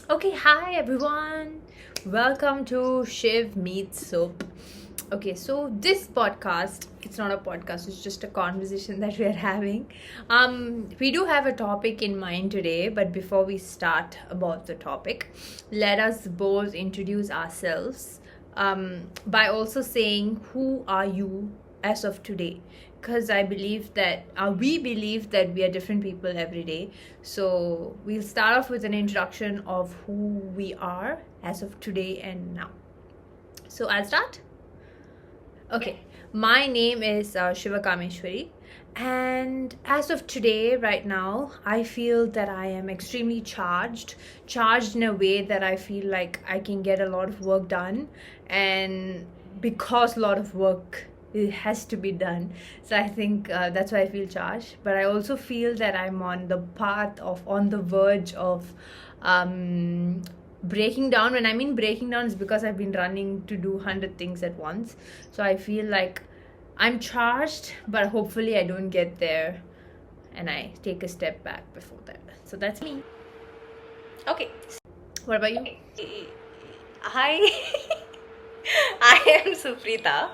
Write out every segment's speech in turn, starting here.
Okay, hi everyone. Welcome to Shiv Meets Sup. Okay, so this podcast, it's not a podcast, it's just a conversation that we're having. We do have a topic in mind today, but before we start about the topic, let us both introduce ourselves by also saying who are you as of today, because we believe that we are different people every day. So we'll start off with an introduction of who we are as of today and now. So I'll start. Okay, my name is Shiva Kameshwari, and as of today, right now, I feel that I am extremely charged in a way that I feel like I can get a lot of work done, and because a lot of work it has to be done, so I think that's why I feel charged. But I also feel that I'm on the verge of breaking down. When I mean breaking down, is because I've been running to do 100 things at once. So I feel like I'm charged, but hopefully I don't get there and I take a step back before that. So that's me. Okay. What about you? Hi. I am Suprita.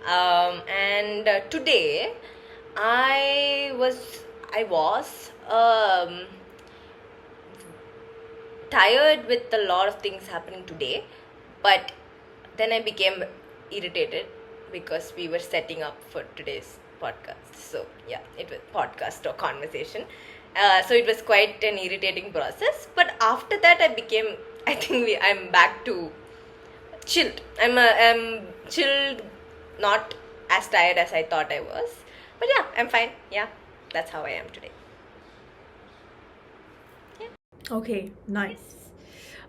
And today I was tired with a lot of things happening today, but then I became irritated because we were setting up for today's podcast. So yeah, it was podcast or conversation. So it was quite an irritating process. But after that, I'm back to chilled. I'm chilled, not as tired as I thought I was. But yeah, I'm fine. Yeah, that's how I am today. Okay, nice.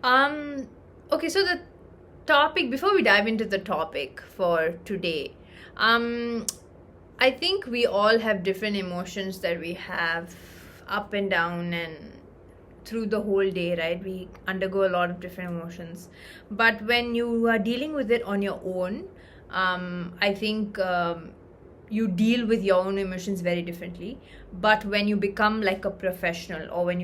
Um, okay, so the topic, before we dive into the topic for today, um, I think we all have different emotions that we have up and down and through the whole day, right? We undergo a lot of different emotions. But when you are dealing with it on your own, I think you deal with your own emotions very differently. But when you become like a professional, or when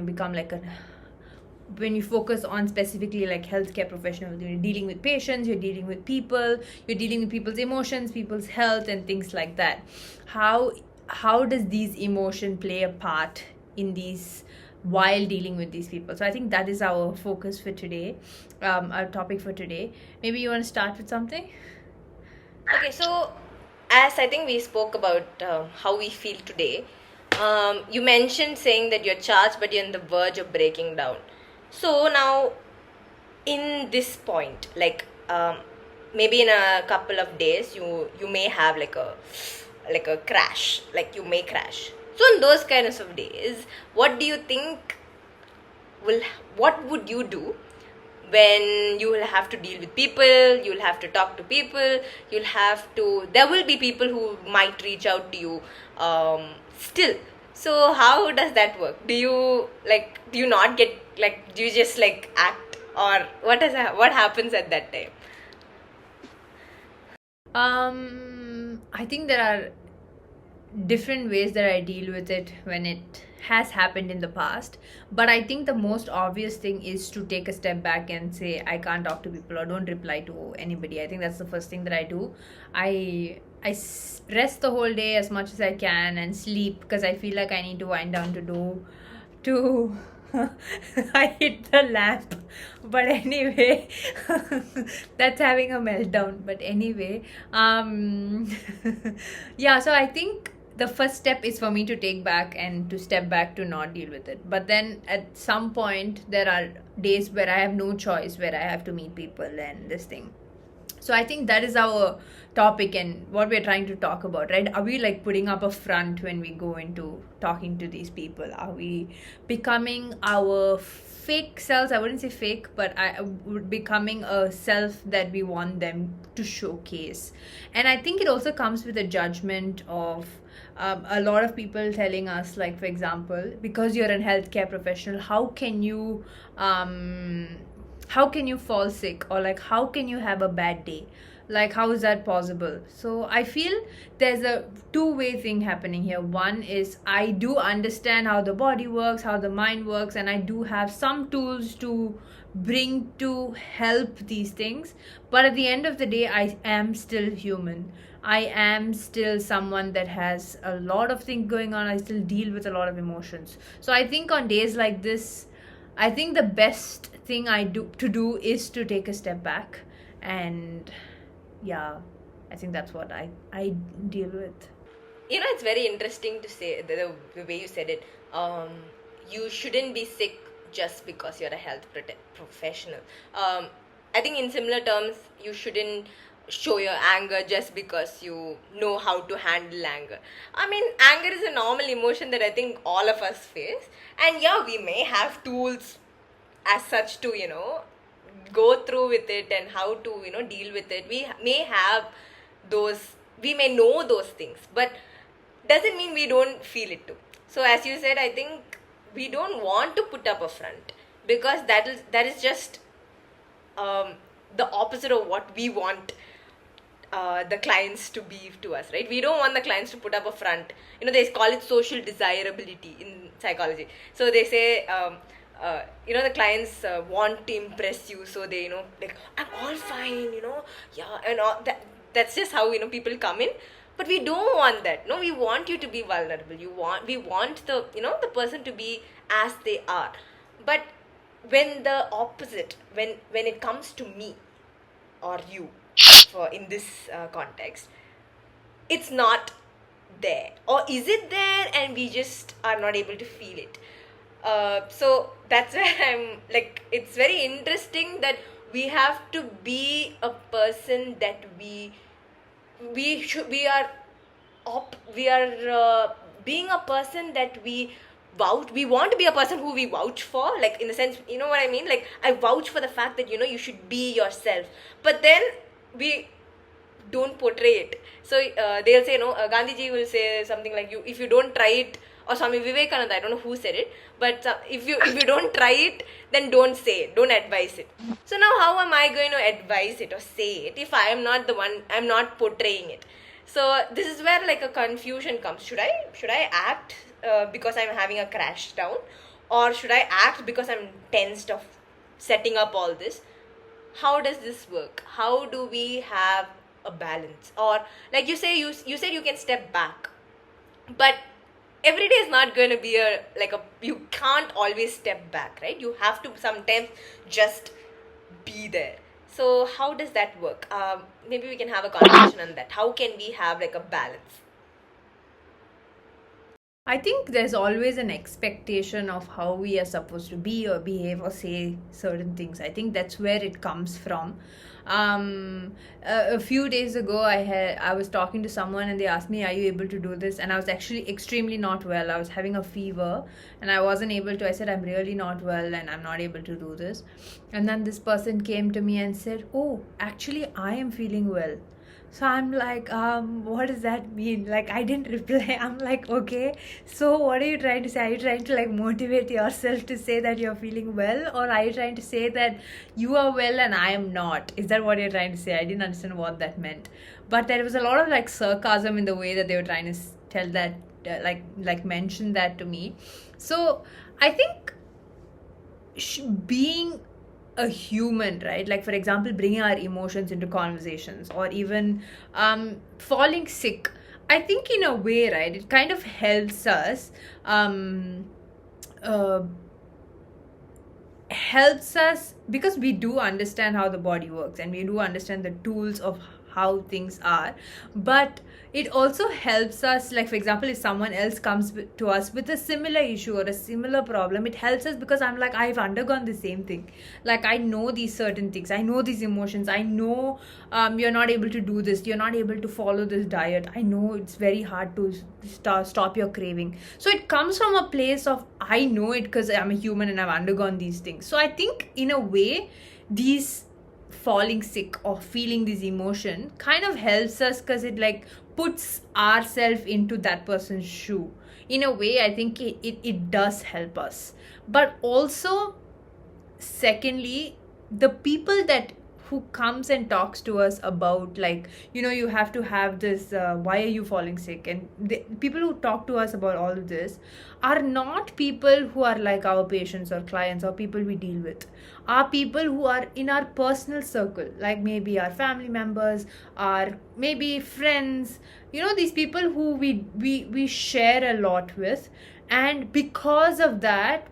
you focus on specifically like healthcare professionals, you're dealing with patients, you're dealing with people, you're dealing with people's emotions, people's health, and things like that. How does these emotion play a part in these while dealing with these people? So I think that is our focus for today, our topic for today. Maybe you want to start with something. Okay, so as I think we spoke about how we feel today, you mentioned saying that you're charged, but you're on the verge of breaking down. So now, in this point, maybe in a couple of days, you may have like a crash, like you may crash. So in those kinds of days, what do you think will what would you do when you will have to deal with people, you'll have to talk to people, there will be people who might reach out to you still. So how does that work? Do you not get, like, do you just like act, or what happens at that time? I think there are different ways that I deal with it when it has happened in the past. But I think the most obvious thing is to take a step back and say, I can't talk to people or don't reply to anybody. I think that's the first thing that I do. Rest the whole day as much as I can and sleep, because I feel like I need to wind down to I hit the lamp. But anyway, that's having a meltdown. But anyway, yeah, so I think the first step is for me to take back and to step back to not deal with it. But then at some point, there are days where I have no choice, where I have to meet people and this thing. So I think that is our topic and what we're trying to talk about, right? Are we like putting up a front when we go into talking to these people? Are we becoming our fake selves? I wouldn't say fake, but becoming a self that we want them to showcase. And I think it also comes with a judgment of a lot of people telling us, like, for example, because you're a healthcare professional, how can you fall sick, or like how can you have a bad day? Like, how is that possible? So I feel there's a two-way thing happening here. One is I do understand how the body works, how the mind works, and I do have some tools to bring to help these things. But at the end of the day, I am still human. I am still someone that has a lot of things going on. I still deal with a lot of emotions. So I think on days like this, I think the best thing I do is to take a step back, and yeah, I think that's what I deal with. You know, it's very interesting to say the way you said it. You shouldn't be sick just because you're a health professional. I think in similar terms, you shouldn't show your anger just because you know how to handle anger. I mean, anger is a normal emotion that I think all of us face, and yeah, we may have tools as such to go through with it and how to deal with it. We may have those, we may know those things, but doesn't mean we don't feel it too. So as you said, I think we don't want to put up a front, because that is just the opposite of what we want the clients to be to us, right? We don't want the clients to put up a front. They call it social desirability in psychology. So they say the clients want to impress you, so they like, I'm all fine, yeah, and all that. That's just how people come in. But we don't want that. No, we want you to be vulnerable. We want the person to be as they are. But when the opposite, when it comes to me or you, for in this context, it's not there, or is it there and we just are not able to feel it? So that's where I'm like, it's very interesting that we have to be a person that we are being a person that we want to be a person who we vouch for, like, in the sense, you know what I mean, like, I vouch for the fact that you should be yourself, but then we don't portray it. So they'll say, Gandhiji will say something like, if you don't try it, or Swami Vivekananda, I don't know who said it, but if you don't try it, then don't say it, don't advise it. So now how am I going to advise it or say it if I am not the one, I'm not portraying it? So this is where like a confusion comes. Should I act because I'm having a crash down, or should I act because I'm tensed of setting up all this? How does this work? How do we have a balance? Or like you say, you said you can step back, but every day is not going to be you can't always step back, right? You have to sometimes just be there. So how does that work? Maybe we can have a conversation on that. How can we have like a balance? I think there's always an expectation of how we are supposed to be or behave or say certain things. I think that's where it comes from. A few days ago, I was talking to someone and they asked me, "Are you able to do this?" And I was actually extremely not well. I was having a fever and I wasn't able to. I said, "I'm really not well and I'm not able to do this." And then this person came to me and said, "Oh, actually, I am feeling well." So I'm like, what does that mean? Like, I didn't reply. I'm like, okay, so what are you trying to say? Are you trying to like motivate yourself to say that you're feeling well? Or are you trying to say that you are well and I am not? Is that what you're trying to say? I didn't understand what that meant. But there was a lot of like sarcasm in the way that they were trying to tell that, like mention that to me. So I think being a human, right? Like, for example, bringing our emotions into conversations, or even falling sick. I think in a way, right, it kind of helps us because we do understand how the body works and we do understand the tools of how things are. But it also helps us, like, for example, if someone else comes to us with a similar issue or a similar problem, it helps us because I'm like, I've undergone the same thing. Like, I know these certain things, I know these emotions, I know you're not able to do this, you're not able to follow this diet, I know it's very hard to stop your craving. So it comes from a place of, I know it because I'm a human and I've undergone these things. So I think in a way, these falling sick or feeling this emotion kind of helps us because it like puts ourselves into that person's shoe. In a way, I think it does help us. But also, secondly, the people that who comes and talks to us about, like, you have to have this, why are you falling sick, and people who talk to us about all of this are not people who are like our patients or clients or people we deal with, are people who are in our personal circle, like maybe our family members, or maybe friends, these people who we share a lot with. And because of that,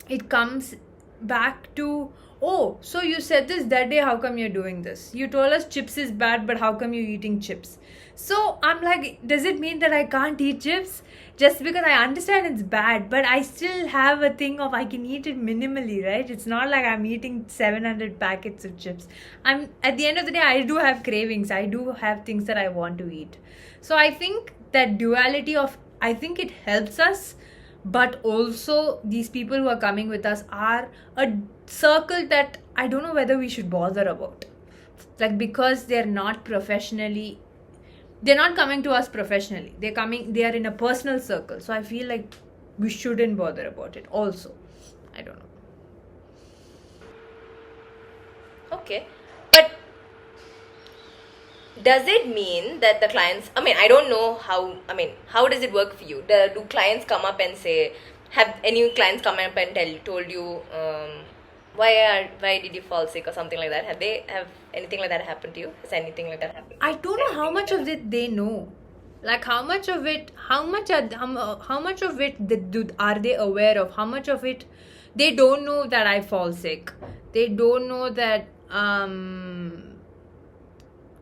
it comes back to, oh, so you said this that day, how come you're doing this? You told us chips is bad, but how come you're eating chips? So I'm like, does it mean that I can't eat chips? Just because I understand it's bad, but I still have a thing of I can eat it minimally, right? It's not like I'm eating 700 packets of chips. At the end of the day, I do have cravings. I do have things that I want to eat. So I think that duality of, I think it helps us, but also these people who are coming with us are a circle that I don't know whether we should bother about. Like, because they're not coming to us professionally. They are in a personal circle. So I feel like we shouldn't bother about it also. I don't know. Okay. But does it mean that the clients, I don't know how does it work for you? Do clients come up and say, have any clients come up and told you, why did you fall sick or something like that? Have anything like that happened to you? Has anything like that happened? I don't know how much of it they know. Like, how much of it are they aware of? How much of it they don't know that I fall sick? They don't know that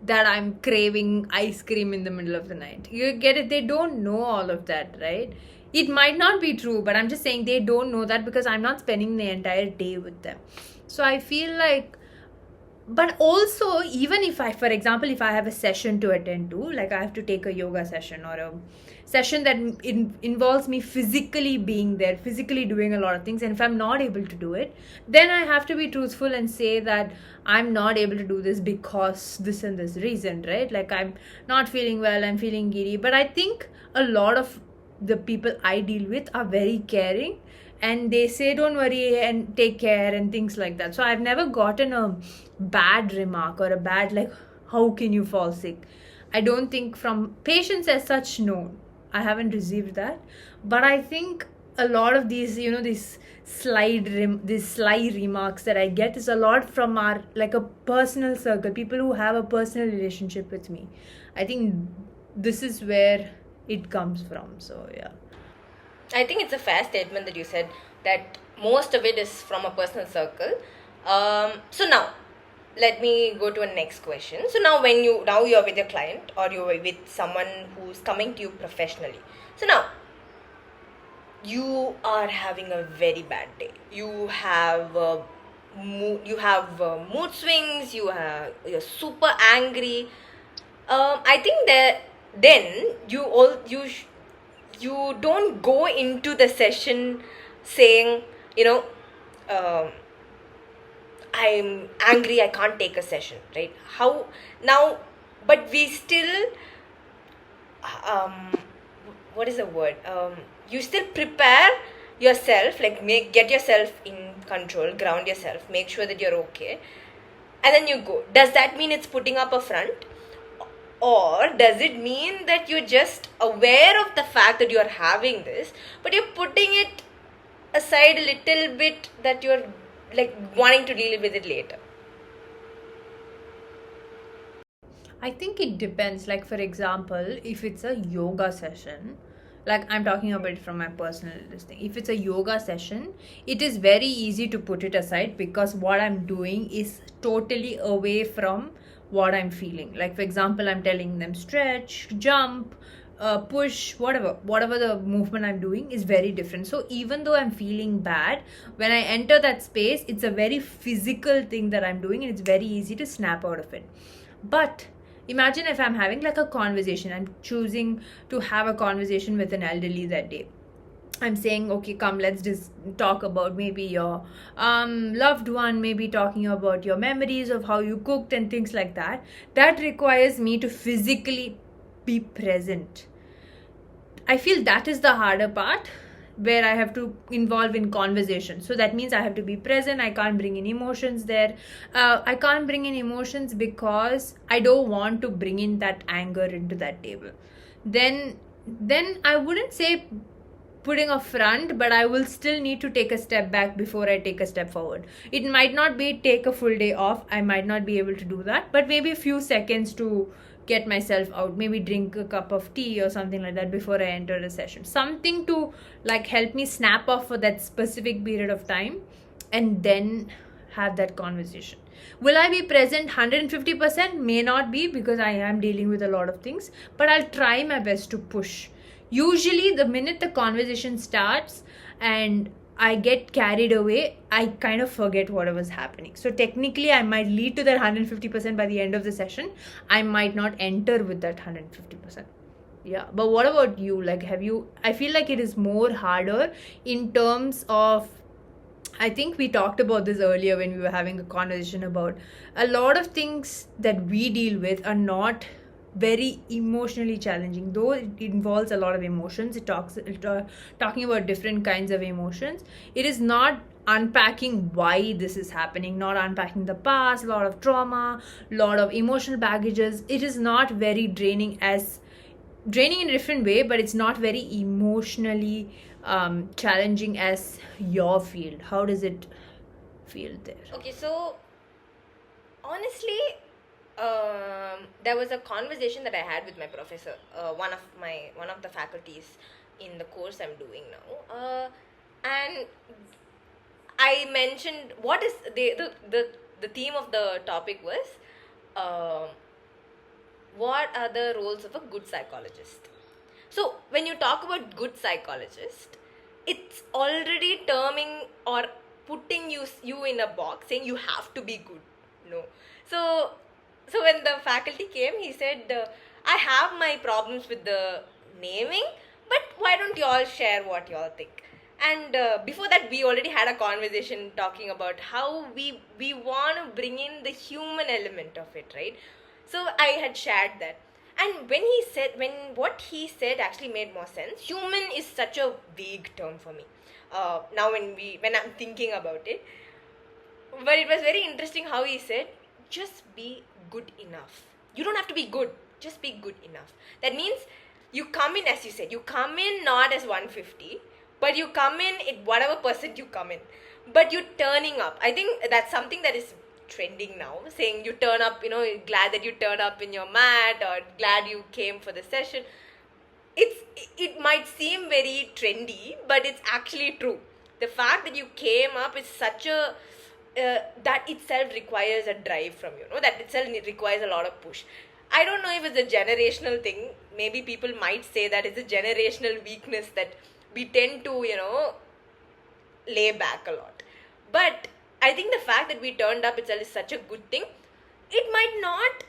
that I'm craving ice cream in the middle of the night. You get it? They don't know all of that, right? It might not be true, but I'm just saying they don't know that because I'm not spending the entire day with them. So I feel like, but also, even if I, for example, if I have a session to attend to, like I have to take a yoga session or a session that involves me physically being there, physically doing a lot of things, and if I'm not able to do it, then I have to be truthful and say that I'm not able to do this because this and this reason, right? Like, I'm not feeling well, I'm feeling giddy. But I think a lot of the people I deal with are very caring, and they say don't worry and take care and things like that. So I've never gotten a bad remark or a bad, like, how can you fall sick? I don't think from patients as such, no, I haven't received that. But I think a lot of these, these sly remarks that I get is a lot from our, like, a personal circle, people who have a personal relationship with me. I think this is where it comes from. So yeah, I think it's a fair statement that you said that most of it is from a personal circle. So now let me go to a next question. So now you're with your client or you're with someone who's coming to you professionally. So now you are having a very bad day. You have mood swings. You're super angry. I think that then you don't go into the session saying, I'm angry, I can't take a session, right? How now? But we still, what is the word? You still prepare yourself, like get yourself in control, ground yourself, make sure that you're okay, and then you go. Does that mean it's putting up a front? Or does it mean that you're just aware of the fact that you're having this, but you're putting it aside a little bit, that you're like wanting to deal with it later? I think it depends. Like, for example, if it's a yoga session, like I'm talking about it from my personal listing. If it's a yoga session, it is very easy to put it aside because what I'm doing is totally away from what I'm feeling. Like, for example, I'm telling them stretch, jump, push, whatever the movement I'm doing is very different. So even though I'm feeling bad, when I enter that space, it's a very physical thing that I'm doing and it's very easy to snap out of it. But imagine if I'm having like a conversation, I'm choosing to have a conversation with an elderly that day. I'm saying, okay, come, let's just talk about maybe your loved one, maybe talking about your memories of how you cooked and things like that. That requires me to physically be present. I feel that is the harder part. where I have to involve in conversation. So that means I have to be present. I can't bring in emotions there. I can't bring in emotions because I don't want to bring in that anger into that table. Then I wouldn't say putting a front, but I will still need to take a step back before I take a step forward. It might not be take a full day off. I might not be able to do that, but maybe a few seconds to get myself out. Maybe drink a cup of tea or something like that before I enter the session. Something to like help me snap off for that specific period of time and then have that conversation. Will I be present 150%? May not be, because I am dealing with a lot of things, but I'll try my best to push. Usually the minute the conversation starts and I get carried away, I kind of forget what was happening. So technically I might lead to that 150% by the end of the session. I might not enter with that 150%. Yeah, but what about you? Like, I feel like it is more harder in terms of, I think we talked about this earlier when we were having a conversation about a lot of things that we deal with are not very emotionally challenging, though it involves a lot of emotions. Talking about different kinds of emotions. It is not unpacking why this is happening, not unpacking the past, a lot of trauma, lot of emotional baggages. It is not very draining in a different way, but it's not very emotionally challenging as your field. How does it feel there? Okay, so honestly, there was a conversation that I had with my professor, one of the faculties in the course I'm doing now, and I mentioned what is the theme of the topic was, what are the roles of a good psychologist. So when you talk about good psychologist, it's already terming or putting you in a box saying you have to be good. No. So when the faculty came, he said, I have my problems with the naming, but why don't you all share what you all think? And before that, we already had a conversation talking about how we want to bring in the human element of it, right? So I had shared that. And when what he said actually made more sense. Human is such a vague term for me. Now when I'm thinking about it, but it was very interesting how he said, just be good enough. You don't have to be good, just be good enough. That means you come in, as you said, you come in not as 150, but you come in at whatever percent you come in, but you're turning up. I think that's something that is trending now, saying you turn up, glad that you turn up in your mat, or glad you came for the session. It might seem very trendy, but it's actually true. The fact that you came up is such a that itself requires a drive from you. That itself requires a lot of push. I don't know if it's a generational thing. Maybe people might say that it's a generational weakness that we tend to lay back a lot. But I think the fact that we turned up itself is such a good thing. It might not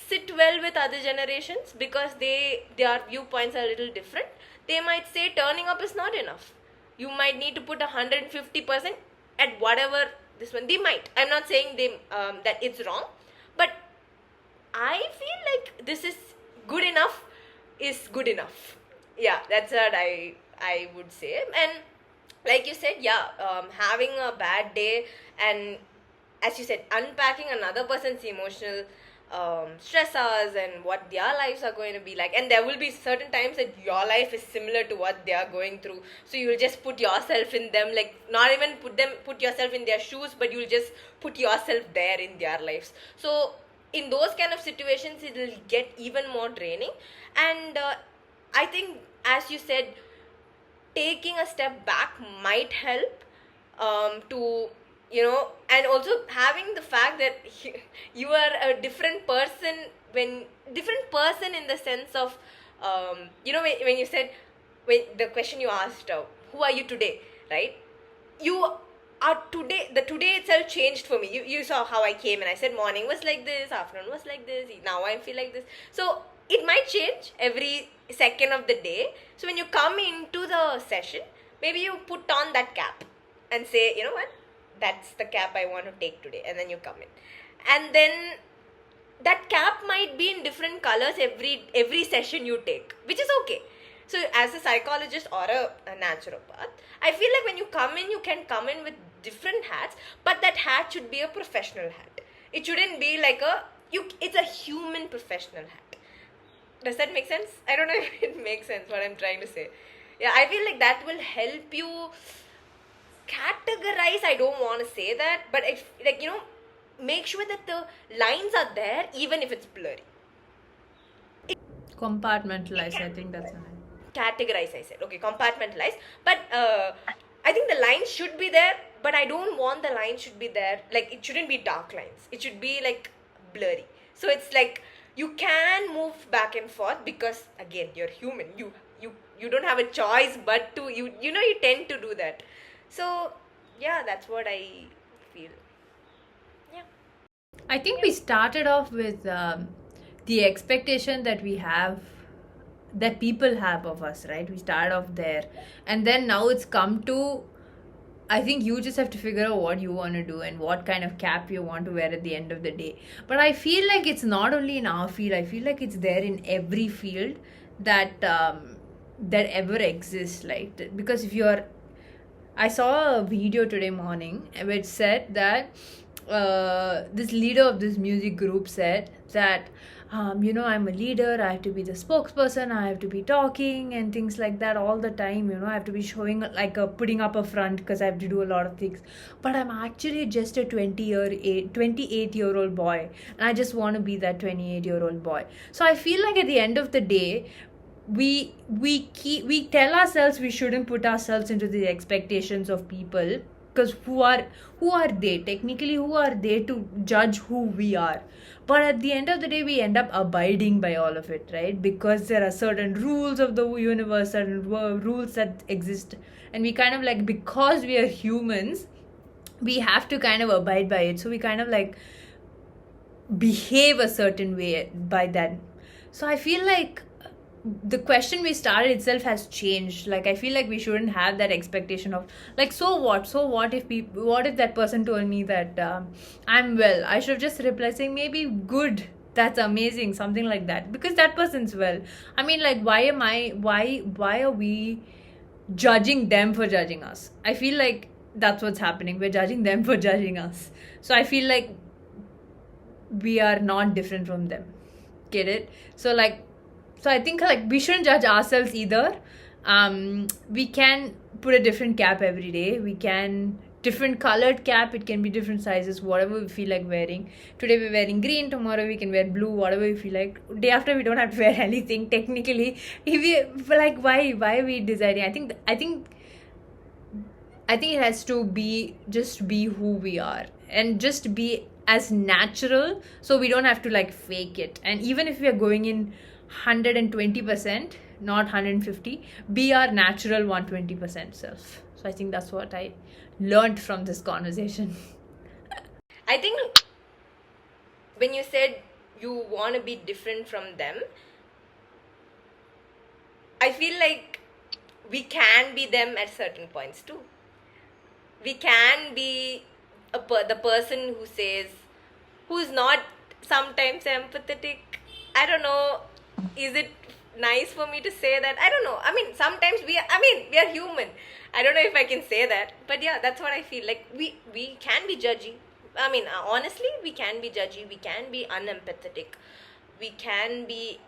sit well with other generations because their viewpoints are a little different. They might say turning up is not enough. You might need to put 150% at whatever this one. They might. I'm not saying that it's wrong, but I feel like this is good enough is good enough. Yeah, that's what I would say. And like you said, having a bad day, and as you said, unpacking another person's emotional stressors and what their lives are going to be like. And there will be certain times that your life is similar to what they are going through, so you'll just put yourself in them, like not even put yourself in their shoes, but you'll just put yourself there in their lives. So in those kind of situations, it will get even more draining. And I think, as you said, taking a step back might help to and also having the fact that you are a different person in the sense of when you said, when the question you asked, who are you today, right? You are today. The today itself changed for me. You saw how I came, and I said morning was like this, afternoon was like this, now I feel like this. So it might change every second of the day. So when you come into the session, maybe you put on that cap and say, you know what, that's the cap I want to take today, and then you come in. And then that cap might be in different colors every session you take, which is okay. So as a psychologist or a naturopath, I feel like when you come in, you can come in with different hats, but that hat should be a professional hat. It shouldn't be like it's a human professional hat. Does that make sense? I don't know if it makes sense what I'm trying to say. Yeah, I feel like that will help you categorize. I don't want to say that, but if, like, make sure that the lines are there even if it's blurry. Compartmentalize, I think that's an Categorize, I said. Okay, compartmentalize. But I think the lines should be there, but I don't want the lines should be there. Like, it shouldn't be dark lines. It should be like blurry. So it's like you can move back and forth because, again, you're human. You don't have a choice but to you tend to do that. So yeah, that's what I feel. Yeah. I think we started off with the expectation that we have, that people have of us, right? We started off there. And then now it's come to, I think you just have to figure out what you want to do and what kind of cap you want to wear at the end of the day. But I feel like it's not only in our field, I feel like it's there in every field that that ever exists. Like, because if you're, I saw a video today morning which said that this leader of this music group said that, I'm a leader, I have to be the spokesperson, I have to be talking and things like that all the time, I have to be showing like putting up a front because I have to do a lot of things. But I'm actually just a 28-year-old boy, and I just want to be that 28-year-old boy. So I feel like at the end of the day, we tell ourselves we shouldn't put ourselves into the expectations of people, because who are they technically, who are they to judge who we are? But at the end of the day, we end up abiding by all of it, right? Because there are certain rules of the universe, certain rules that exist, and we kind of like, because we are humans, we have to kind of abide by it. So we kind of like behave a certain way by that. So I feel like the question we started itself has changed. Like, I feel like we shouldn't have that expectation of like, so what if that person told me that I'm well, I should just reply saying maybe good, that's amazing, something like that, because that person's well. I mean, like, why are we judging them for judging us? I feel like that's what's happening. We're judging them for judging us. So I feel like we are not different from them. Get it? So I think like we shouldn't judge ourselves either. We can put a different cap every day. We can different colored cap. It can be different sizes, whatever we feel like wearing. Today we're wearing green. Tomorrow we can wear blue. Whatever we feel like. Day after we don't have to wear anything. Technically, if we like, why are we deciding? I think it has to be just be who we are and just be as natural. So we don't have to like fake it. And even if we are going in 120%, not 150, be our natural 120% self. So I think that's what I learned from this conversation. I think when you said you want to be different from them, I feel like we can be them at certain points too. We can be the person who's not sometimes empathetic. I don't know, is it nice for me to say that? I don't know. I mean, sometimes we are human. I don't know if I can say that, but yeah, that's what I feel like. We can be judgy. I mean, honestly, we can be judgy, we can be unempathetic, we can be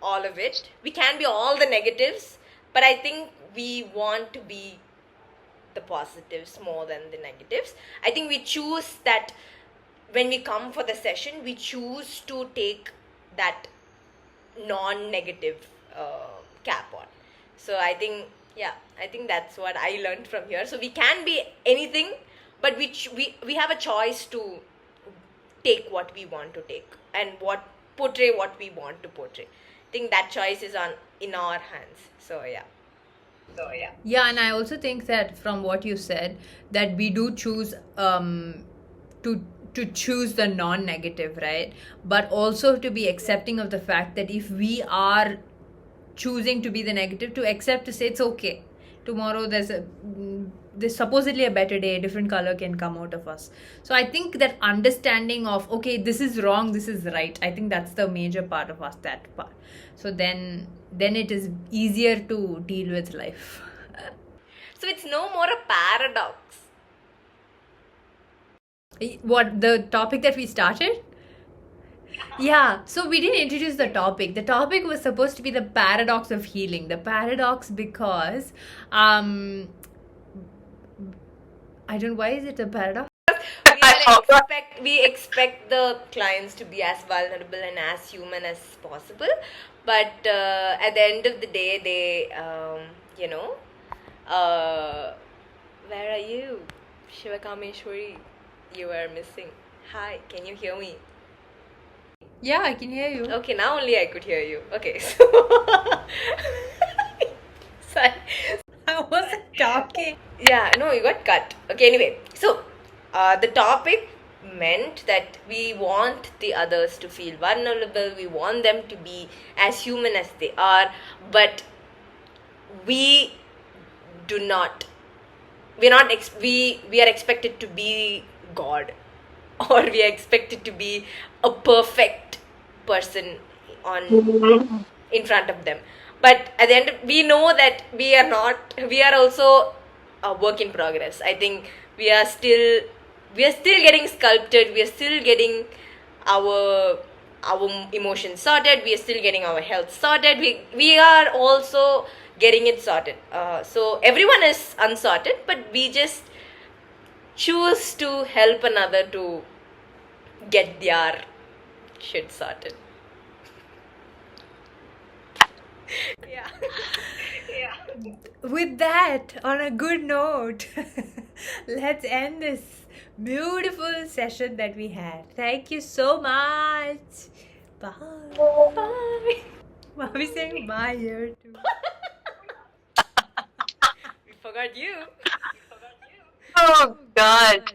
all of it, we can be all the negatives, but I think we want to be the positives more than the negatives. I think we choose that when we come for the session, we choose to take that non-negative cap on. So I think that's what I learned from here. So we can be anything, but we have a choice to take what we want to take and portray what we want to portray. I think that choice is in our hands. So yeah. Yeah, and I also think that from what you said, that we do choose to choose the non-negative, right? But also to be accepting of the fact that if we are choosing to be the negative, to accept, to say it's okay. Tomorrow there's supposedly a better day, a different color can come out of us. So I think that understanding of, okay, this is wrong, this is right, I think that's the major part of us, that part. So then it is easier to deal with life. So it's no more a paradox. What, the topic that we started? Yeah, so we didn't introduce the topic. The topic was supposed to be the paradox of healing. The paradox because I don't, why is it a paradox? We expect the clients to be as vulnerable and as human as possible, but at the end of the day, they where are you, Shivakameshwari? You are missing. Hi, can you hear me? Yeah, I can hear you. Okay, now only I could hear you. Okay, so sorry. I wasn't talking. Yeah, no, you got cut. Okay, anyway, so the topic meant that we want the others to feel vulnerable, we want them to be as human as they are, but we do not. We're not. We are expected to be God, or we are expected to be a perfect person on in front of them. But at the end, we know that we are not. We are also a work in progress. I think we are still getting sculpted. We are still getting our emotions sorted. We are still getting our health sorted. We are also getting it sorted. So everyone is unsorted, but we just choose to help another to get their shit sorted. Yeah. Yeah. With that, on a good note, let's end this beautiful session that we had. Thank you so much. Bye. Bye. Mommy's saying bye here too. We forgot you. Oh God.